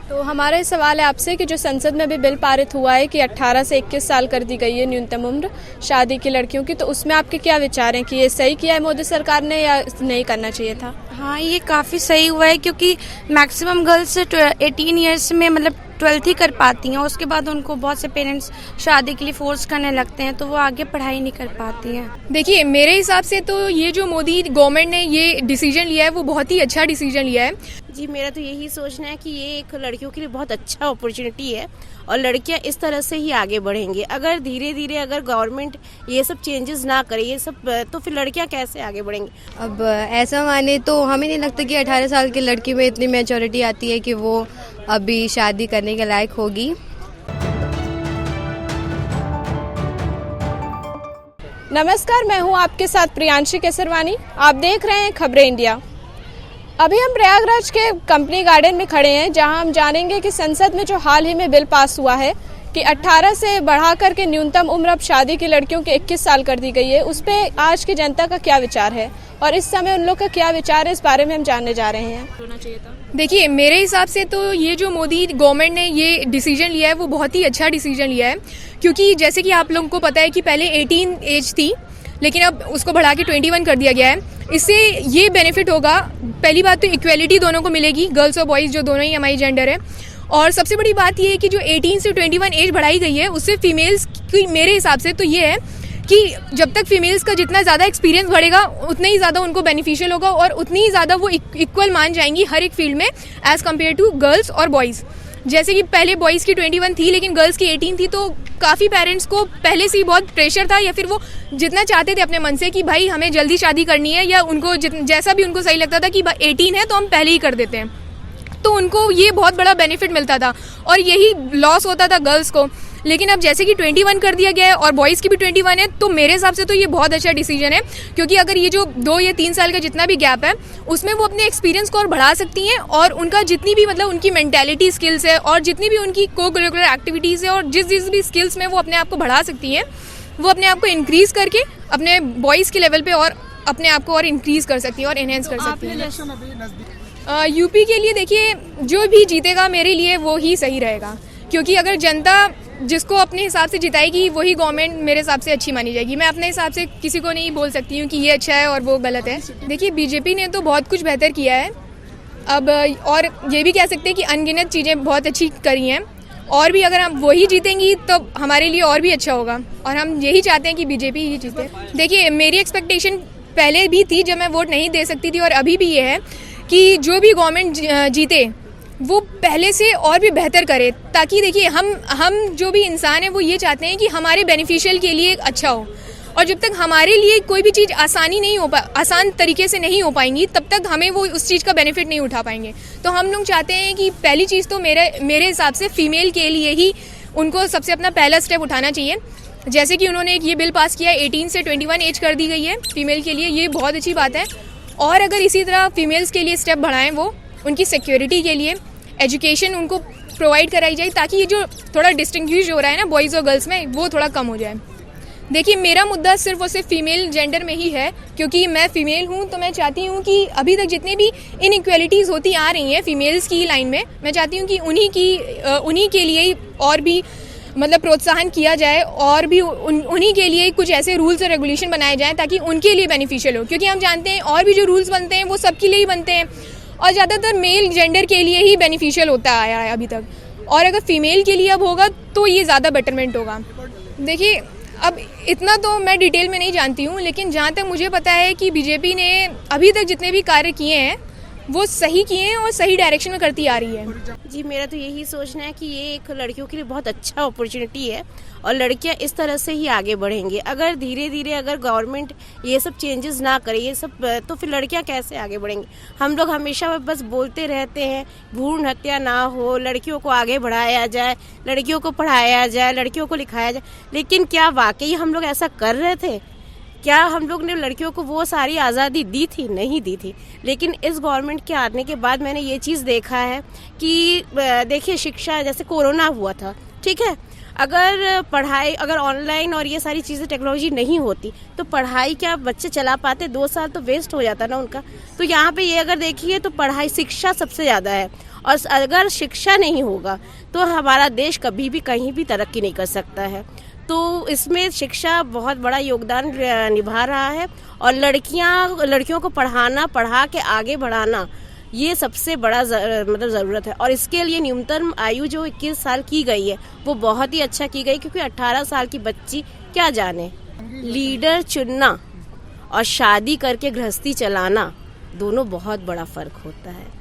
तो हमारा सवाल है आपसे कि जो संसद में भी बिल पारित हुआ है कि 18 से 21 साल कर दी गई है न्यूनतम उम्र शादी की लड़कियों की, तो उसमें आपके क्या विचार हैं कि ये सही किया है मोदी सरकार ने या नहीं करना चाहिए था? हाँ, ये काफ़ी सही हुआ है क्योंकि मैक्सिमम गर्ल्स 18 ईयर्स में मतलब 12th ही कर पाती हैं। उसके बाद उनको बहुत से पेरेंट्स शादी के लिए फोर्स करने लगते हैं, तो वो आगे पढ़ाई नहीं कर पाती हैं। देखिए, मेरे हिसाब से तो ये जो मोदी गवर्नमेंट ने ये डिसीजन लिया है वो बहुत ही अच्छा डिसीजन लिया है। जी, मेरा तो यही सोचना है कि ये एक लड़कियों के लिए बहुत अच्छा अपॉर्चुनिटी है और लड़कियां इस तरह से ही आगे बढ़ेंगी। अगर धीरे धीरे अगर गवर्नमेंट ये सब चेंजेस ना करे ये सब, तो फिर लड़कियां कैसे आगे बढ़ेंगी? अब ऐसा माने तो हमें नहीं लगता कि 18 साल की लड़की में इतनी मैच्योरिटी आती है कि वो अभी शादी करने के लायक होगी। नमस्कार, मैं हूं आपके साथ प्रियांशी केसरवानी। आप देख रहे हैं खबरें इंडिया। अभी हम प्रयागराज के कंपनी गार्डन में खड़े हैं, जहां हम जानेंगे कि संसद में जो हाल ही में बिल पास हुआ है कि 18 से बढ़ाकर के न्यूनतम उम्र अब शादी की लड़कियों के 21 साल कर दी गई है, उस पर आज की जनता का क्या विचार है और इस समय उन लोग का क्या विचार है, इस बारे में हम जानने जा रहे हैं। होना चाहिए था। देखिए, मेरे हिसाब से तो ये जो मोदी गवर्नमेंट ने ये डिसीजन लिया है वो बहुत ही अच्छा डिसीजन लिया है, क्योंकि जैसे कि आप लोगों को पता है कि पहले 18 एज थी, लेकिन अब उसको बढ़ा के 21 कर दिया गया है। इससे ये बेनिफिट होगा, पहली बात तो इक्वेलिटी दोनों को मिलेगी, गर्ल्स और बॉयज़ जो दोनों ही हमारी जेंडर है। और सबसे बड़ी बात ये है कि जो 18 से 21 एज बढ़ाई गई है उससे फीमेल्स की मेरे हिसाब से तो ये है कि जब तक फीमेल्स का जितना ज़्यादा एक्सपीरियंस बढ़ेगा उतना ही ज़्यादा उनको बेनिफिशियल होगा और उतनी ही ज़्यादा वो इक्वल मान जाएंगी हर एक फील्ड में एज़ कम्पेयर टू गर्ल्स और बॉयज़। जैसे कि पहले बॉयज़ की 21 थी लेकिन गर्ल्स की 18 थी, तो काफ़ी पेरेंट्स को पहले से ही बहुत प्रेशर था या फिर वो जितना चाहते थे अपने मन से कि भाई हमें जल्दी शादी करनी है, या उनको जैसा भी उनको सही लगता था कि 18 है तो हम पहले ही कर देते हैं, तो उनको ये बहुत बड़ा बेनिफिट मिलता था और यही लॉस होता था गर्ल्स को। लेकिन अब जैसे कि 21 कर दिया गया है और बॉयज़ की भी 21 है, तो मेरे हिसाब से तो ये बहुत अच्छा डिसीजन है, क्योंकि अगर ये जो 2 या 3 साल का जितना भी गैप है उसमें वो अपने एक्सपीरियंस को और बढ़ा सकती हैं और उनका जितनी भी मतलब उनकी मेंटालिटी स्किल्स है और जितनी भी उनकी को करिकुलर एक्टिविटीज़ है और जिस भी स्किल्स में वो अपने आप को बढ़ा सकती हैं, वो अपने आप को इंक्रीज़ करके अपने बॉयज़ के लेवल पर और अपने आप को और इंक्रीज़ कर सकती हैं और इन्हेंस कर सकती हैं। यूपी के लिए देखिए, जो भी जीतेगा मेरे लिए वो ही सही रहेगा, क्योंकि अगर जनता जिसको अपने हिसाब से जिताएगी वही गवर्नमेंट मेरे हिसाब से अच्छी मानी जाएगी। मैं अपने हिसाब से किसी को नहीं बोल सकती हूँ कि ये अच्छा है और वो गलत है। देखिए, बीजेपी ने तो बहुत कुछ बेहतर किया है अब, और ये भी कह सकते हैं कि अनगिनत चीज़ें बहुत अच्छी करी हैं, और भी अगर हम वही जीतेंगी तो हमारे लिए और भी अच्छा होगा और हम यही चाहते हैं कि बीजेपी ही जीते। देखिए, मेरी एक्सपेक्टेशन पहले भी थी जब मैं वोट नहीं दे सकती थी, और अभी भी ये है कि जो भी गवर्नमेंट जीते वो पहले से और भी बेहतर करे, ताकि देखिए हम जो भी इंसान है वो ये चाहते हैं कि हमारे बेनिफिशियल के लिए अच्छा हो, और जब तक हमारे लिए कोई भी चीज़ आसान तरीके से नहीं हो पाएंगी तब तक हमें वो उस चीज़ का बेनिफिट नहीं उठा पाएंगे। तो हम लोग चाहते हैं कि पहली चीज़ तो मेरे हिसाब से फीमेल के लिए ही उनको सबसे अपना पहला स्टेप उठाना चाहिए। जैसे कि उन्होंने ये बिल पास किया, 18 से 21 एज कर दी गई है फीमेल के लिए, ये बहुत अच्छी बात है। और अगर इसी तरह फीमेल्स के लिए स्टेप बढ़ाएं, वो उनकी सिक्योरिटी के लिए एजुकेशन उनको प्रोवाइड कराई जाए, ताकि ये जो थोड़ा डिस्टिंग्विश हो रहा है ना बॉयज़ और गर्ल्स में, वो थोड़ा कम हो जाए। देखिए, मेरा मुद्दा सिर्फ और सिर्फ फीमेल जेंडर में ही है, क्योंकि मैं फीमेल हूँ, तो मैं चाहती हूँ कि अभी तक जितनी भी इनइक्वालिटीज़ होती आ रही हैं फीमेल्स की लाइन में, मैं चाहती हूँ कि उन्हीं के लिए ही और भी मतलब प्रोत्साहन किया जाए और भी उन्हीं के लिए कुछ ऐसे रूल्स और रेगुलेशन बनाए जाएँ ताकि उनके लिए बेनिफिशियल हो, क्योंकि हम जानते हैं और भी जो रूल्स बनते हैं वो सबके लिए ही बनते हैं और ज़्यादातर मेल जेंडर के लिए ही बेनिफिशियल होता आया है अभी तक, और अगर फीमेल के लिए अब होगा तो ये ज़्यादा बेटरमेंट होगा। देखिए, अब इतना तो मैं डिटेल में नहीं जानती हूँ, लेकिन जहाँ तक मुझे पता है कि बीजेपी ने अभी तक जितने भी कार्य किए हैं वो सही किए हैं और सही डायरेक्शन में करती आ रही है। जी, मेरा तो यही सोचना है कि ये एक लड़कियों के लिए बहुत अच्छा अपॉर्चुनिटी है और लड़कियां इस तरह से ही आगे बढ़ेंगी। अगर धीरे धीरे अगर गवर्नमेंट ये सब चेंजेस ना करे ये सब, तो फिर लड़कियां कैसे आगे बढ़ेंगी? हम लोग हमेशा बस बोलते रहते हैं भ्रूण हत्या ना हो, लड़कियों को आगे बढ़ाया जाए, लड़कियों को पढ़ाया जाए, लड़कियों को लिखाया जाए, लेकिन क्या वाकई हम लोग ऐसा कर रहे थे? क्या हम लोग ने लड़कियों को वो सारी आज़ादी दी थी? नहीं दी थी। लेकिन इस गवर्नमेंट के आने के बाद मैंने ये चीज़ देखा है कि देखिए, शिक्षा जैसे कोरोना हुआ था, ठीक है, अगर पढ़ाई अगर ऑनलाइन और ये सारी चीज़ें टेक्नोलॉजी नहीं होती तो पढ़ाई क्या बच्चे चला पाते? 2 साल तो वेस्ट हो जाता ना उनका। तो यहाँ पे ये अगर देखिए तो पढ़ाई शिक्षा सबसे ज़्यादा है, और अगर शिक्षा नहीं होगा तो हमारा देश कभी भी कहीं भी तरक्की नहीं कर सकता है। तो इसमें शिक्षा बहुत बड़ा योगदान निभा रहा है और लड़कियों को पढ़ा के आगे बढ़ाना ये सबसे बड़ा मतलब ज़रूरत है। और इसके लिए न्यूनतम आयु जो 21 साल की गई है वो बहुत ही अच्छा की गई, क्योंकि 18 साल की बच्ची क्या जाने। लीडर चुनना और शादी करके गृहस्थी चलाना दोनों बहुत बड़ा फ़र्क होता है।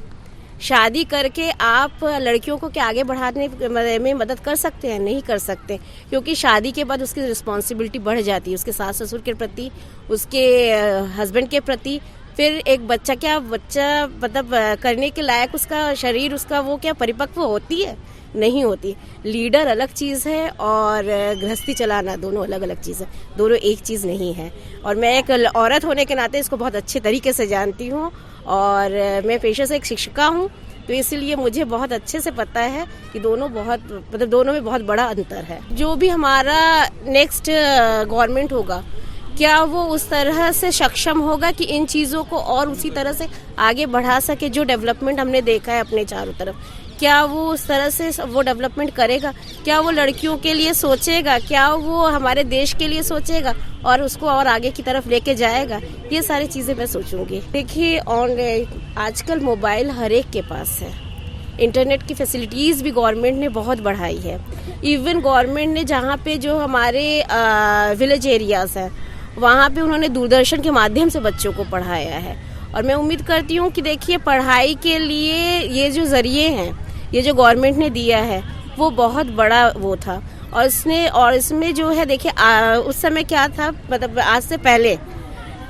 शादी करके आप लड़कियों को क्या आगे बढ़ाने में मदद कर सकते हैं? नहीं कर सकते, क्योंकि शादी के बाद उसकी रिस्पॉन्सिबिलिटी बढ़ जाती है, उसके सास ससुर के प्रति, उसके हस्बैंड के प्रति। फिर एक बच्चा मतलब करने के लायक उसका शरीर, उसका वो क्या परिपक्व होती है? नहीं होती। लीडर अलग चीज़ है और गृहस्थी चलाना दोनों अलग अलग चीज़ है, दोनों एक चीज़ नहीं है। और मैं एक औरत होने के नाते इसको बहुत अच्छे तरीके से जानती हूँ और मैं पेशे से एक शिक्षिका हूँ, तो इसलिए मुझे बहुत अच्छे से पता है कि दोनों में बहुत बड़ा अंतर है। जो भी हमारा नेक्स्ट गवर्नमेंट होगा, क्या वो उस तरह से सक्षम होगा कि इन चीज़ों को और उसी तरह से आगे बढ़ा सके? जो डेवलपमेंट हमने देखा है अपने चारों तरफ, क्या वो उस तरह से वो डेवलपमेंट करेगा? क्या वो लड़कियों के लिए सोचेगा? क्या वो हमारे देश के लिए सोचेगा और उसको और आगे की तरफ लेके जाएगा? ये सारी चीज़ें मैं सोचूंगी। देखिए, आजकल मोबाइल हर एक के पास है, इंटरनेट की फैसिलिटीज़ भी गवर्नमेंट ने बहुत बढ़ाई है। इवन गवर्नमेंट ने जहाँ पे जो हमारे विलेज एरियाज़ हैं वहाँ पे उन्होंने दूरदर्शन के माध्यम से बच्चों को पढ़ाया है। और मैं उम्मीद करती हूँ कि देखिए, पढ़ाई के लिए ये जो ज़रिए हैं, ये जो गवर्नमेंट ने दिया है वो बहुत बड़ा वो था। और इसमें जो है देखिए, उस समय क्या था, मतलब आज से पहले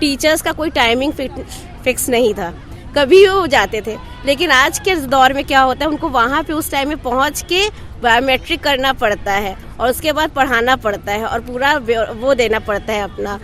टीचर्स का कोई टाइमिंग फिक्स नहीं था, कभी वो जाते थे। लेकिन आज के दौर में क्या होता है, उनको वहाँ पे उस टाइम में पहुँच के बायोमेट्रिक करना पड़ता है और उसके बाद पढ़ाना पड़ता है और पूरा वो देना पड़ता है अपना।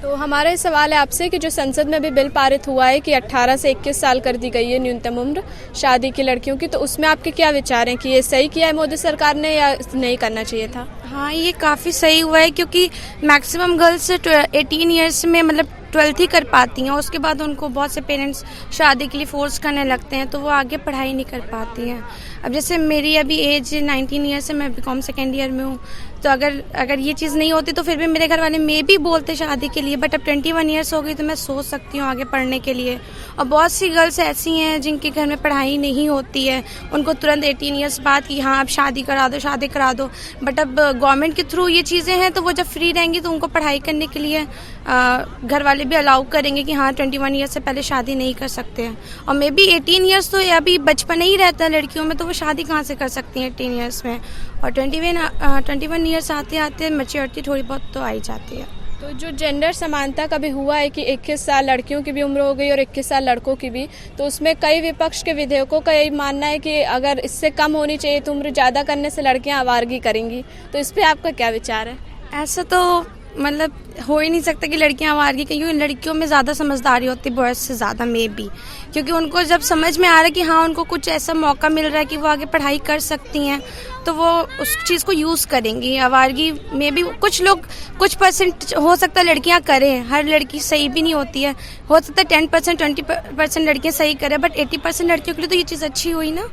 तो हमारा सवाल है आपसे कि जो संसद में भी बिल पारित हुआ है कि 18 से 21 साल कर दी गई है न्यूनतम उम्र शादी की लड़कियों की, तो उसमें आपके क्या विचार हैं कि ये सही किया है मोदी सरकार ने या नहीं करना चाहिए था? हाँ, ये काफ़ी सही हुआ है, क्योंकि मैक्सिमम गर्ल्स 18 ईयर्स में मतलब 12th ही कर पाती हैं। उसके बाद उनको बहुत से पेरेंट्स शादी के लिए फोर्स करने लगते हैं, तो वो आगे पढ़ाई नहीं कर पाती हैं। अब जैसे मेरी अभी एज 19 ईयर्स है, मैं बीकॉम सेकेंड ईयर में हूँ, तो अगर ये चीज़ नहीं होती तो फिर भी मेरे घर वाले मे भी बोलते शादी के लिए। बट अब 21 ईयर्स हो गई तो मैं सोच सकती हूँ आगे पढ़ने के लिए। और बहुत सी गर्ल्स ऐसी हैं जिनके घर में पढ़ाई नहीं होती है, उनको तुरंत 18 ईयर्स बाद कि हाँ अब शादी करा दो। बट अब गवर्नमेंट के थ्रू ये चीज़ें हैं, तो वो जब फ्री रहेंगी तो उनको पढ़ाई करने के लिए घर वाले भी अलाउ करेंगे कि हाँ 21 ईयर्स से पहले शादी नहीं कर सकते हैं। और मे बी 18 ईयर्स तो अभी बचपन ही रहता है लड़कियों में, तो वो शादी कहाँ से कर सकती हैं 18 ईयर्स में। और 21 ईयर्स आते आते मैच्योरिटी थोड़ी बहुत तो आई जाती है। तो जो जेंडर समानता का भी हुआ है कि 21 साल लड़कियों की भी उम्र हो गई और 21 साल लड़कों की भी, तो उसमें कई विपक्ष के विधेयकों का यही मानना है कि अगर इससे कम होनी चाहिए तो उम्र ज़्यादा करने से लड़कियां आवारगी करेंगी, तो इस पर आपका क्या विचार है? ऐसा तो मतलब हो ही नहीं सकता कि लड़कियां आवारगी करें, क्योंकि लड़कियों में ज़्यादा समझदारी होती है बॉयज़ से ज़्यादा मे बी, क्योंकि उनको जब समझ में आ रहा है कि हाँ उनको कुछ ऐसा मौका मिल रहा है कि वो आगे पढ़ाई कर सकती हैं, तो वो उस चीज़ को यूज़ करेंगी। आवारगी में भी कुछ परसेंट हो सकता है लड़कियां करें, हर लड़की सही भी नहीं होती है, हो सकता है 10% 20% लड़कियां सही करें, बट 80% लड़कियों के लिए तो ये चीज़ अच्छी हुई ना,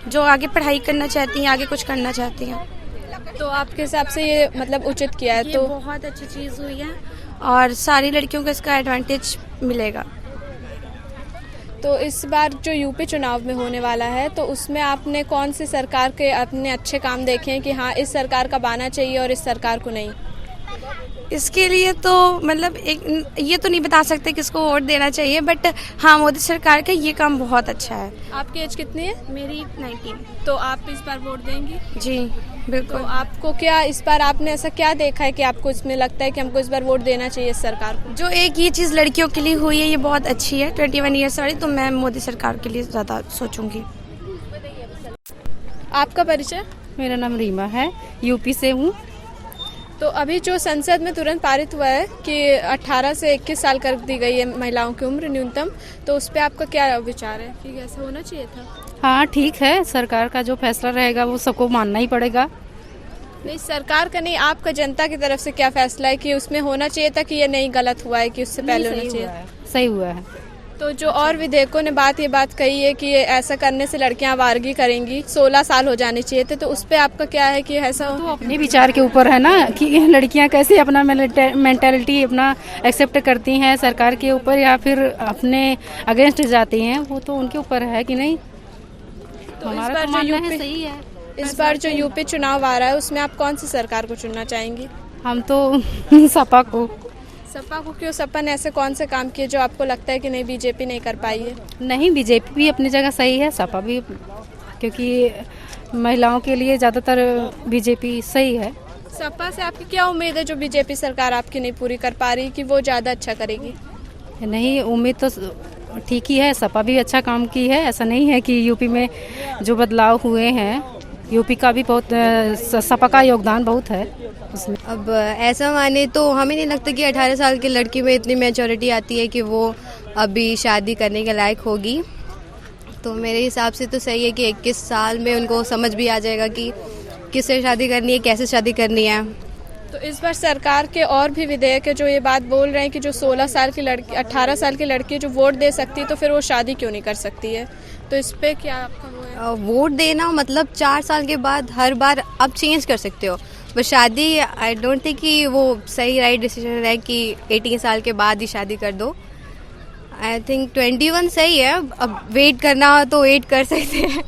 जो आगे पढ़ाई करना चाहती हैं, आगे कुछ करना चाहती हैं। तो आपके हिसाब से ये मतलब उचित किया है? ये तो बहुत अच्छी चीज़ हुई है और सारी लड़कियों को इसका एडवांटेज मिलेगा। तो इस बार जो यूपी चुनाव में होने वाला है, तो उसमें आपने कौन सी सरकार के अपने अच्छे काम देखे हैं कि हाँ इस सरकार का बाना चाहिए और इस सरकार को नहीं? इसके लिए तो मतलब ये तो नहीं बता सकते किसको वोट देना चाहिए, बट हाँ मोदी सरकार का ये काम बहुत अच्छा है। आपकी एज कितनी है? मेरी 19। तो आप इस बार वोट देंगी? जी बिल्कुल। तो आपको क्या इस बार आपने ऐसा क्या देखा है कि आपको इसमें लगता है कि हमको इस बार वोट देना चाहिए इस सरकार को? जो एक ये चीज़ लड़कियों के लिए हुई है ये बहुत अच्छी है 21 ईयर्स वाली, तो मैं मोदी सरकार के लिए ज़्यादा सोचूंगी। आपका परिचय? मेरा नाम रीमा है, यूपी से हूँ। तो अभी जो संसद में तुरंत पारित हुआ है कि 18 से 21 साल कर दी गई है महिलाओं की उम्र न्यूनतम, तो उस पर आपका क्या विचार है कि ऐसा होना चाहिए था? हाँ ठीक है, सरकार का जो फैसला रहेगा वो सबको मानना ही पड़ेगा। नहीं, सरकार का नहीं, आपका जनता की तरफ से क्या फैसला है कि उसमें होना चाहिए था कि ये नहीं गलत हुआ है कि उससे पहले होना चाहिए? सही हुआ है। तो जो और विधेयकों ने ये बात कही है कि ऐसा करने से लड़कियां आवारगी करेंगी, 16 साल हो जाने चाहिए थे, तो उस पे आपका क्या है कि ऐसा तो अपने विचार के ऊपर है ना कि लड़कियां कैसे अपना मेंटालिटी अपना एक्सेप्ट करती हैं सरकार के ऊपर या फिर अपने अगेंस्ट जाती हैं, वो तो उनके ऊपर है कि नहीं। तो हमारा तो मानना है सही है। इस बार जो यूपी चुनाव आ रहा है उसमें आप कौन सी सरकार को चुनना चाहेंगी? हम तो सपा को। सपा को क्यों? सपा ने ऐसे कौन से काम किए जो आपको लगता है कि नहीं बीजेपी नहीं कर पाई है? नहीं, बीजेपी भी अपनी जगह सही है, सपा भी, क्योंकि महिलाओं के लिए ज़्यादातर बीजेपी सही है। सपा से आपकी क्या उम्मीद है जो बीजेपी सरकार आपकी नहीं पूरी कर पा रही कि वो ज़्यादा अच्छा करेगी? नहीं, उम्मीद तो ठीक ही है, सपा भी अच्छा काम की है। ऐसा नहीं है कि यूपी में जो बदलाव हुए हैं, यूपी का भी बहुत, सपा का योगदान बहुत है उसमें। अब ऐसा माने तो हमें नहीं लगता कि 18 साल की लड़की में इतनी मैच्योरिटी आती है कि वो अभी शादी करने के लायक होगी। तो मेरे हिसाब से तो सही है कि 21 साल में उनको समझ भी आ जाएगा कि किससे शादी करनी है, कैसे शादी करनी है। तो इस बार सरकार के और भी विधेयक है जो ये बात बोल रहे हैं कि जो 16 साल की लड़की 18 साल की लड़की जो वोट दे सकती है तो फिर वो शादी क्यों नहीं कर सकती है, तो इस पे क्या आपका वो है? वोट देना मतलब 4 साल के बाद हर बार आप चेंज कर सकते हो, बस शादी आई डोंट थिंक कि वो सही राइट डिसीजन है कि 18 साल के बाद ही शादी कर दो। आई थिंक 21 सही है, अब वेट करना हो तो वेट कर सकते हैं।